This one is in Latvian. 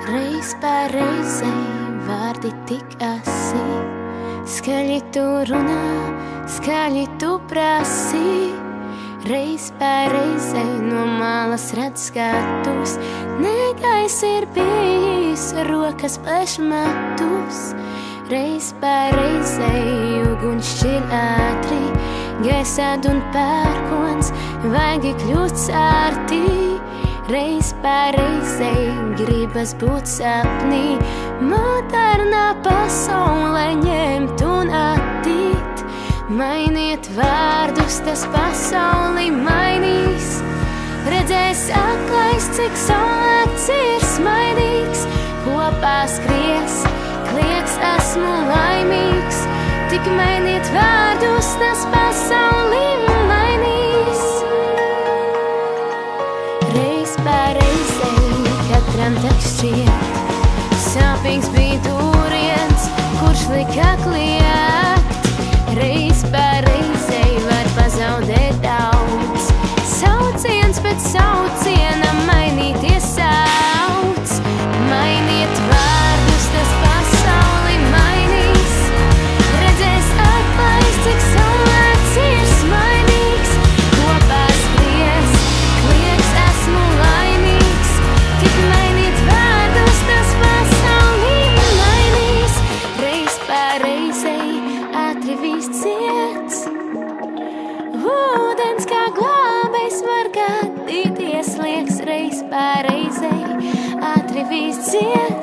Reiz pār reizei vārdi tik asi, skaļi tu runā, skaļi tu prasi. Reiz pār reizei no malas redz skatus, negais ir bijis, rokas plēš matus. Reiz pār reizei uguns šķir ātri, gaisā dun pērkons, vaigi kļūt sārti. Reiz pār reizei gribas būt sapnī, modernā pasaulē ņemt un attīt. Mainiet vārdus, tas pasauli mainīs. Redzēs aklais, cik saulēkts ir smaidīgs. Kopā skries, kliedz, esmu laimīgs. Tik mainiet vārdus, tas pasauli mainīs. Reiz pār reizei katram tak šķiet, sāpīgs bija dūriens, kurš lika kliegt. Reiz pār reizei var pazaudēt daudz, sauciens pēc sauciena mainīties sauc. Mainiet vārdus, tas pasauli mainīs. Redzēs aklais, cik saulēkts ir smaidīgs. Kopā skries, kliedz, esmu laimīgs. Tik mainiet vārdus, tas pasauli mainīs. Reiz pār reizei ātri viss ciets. Ūdens kā glābējs var gadīties, liekas reiz pār reizei ātri viss ciet.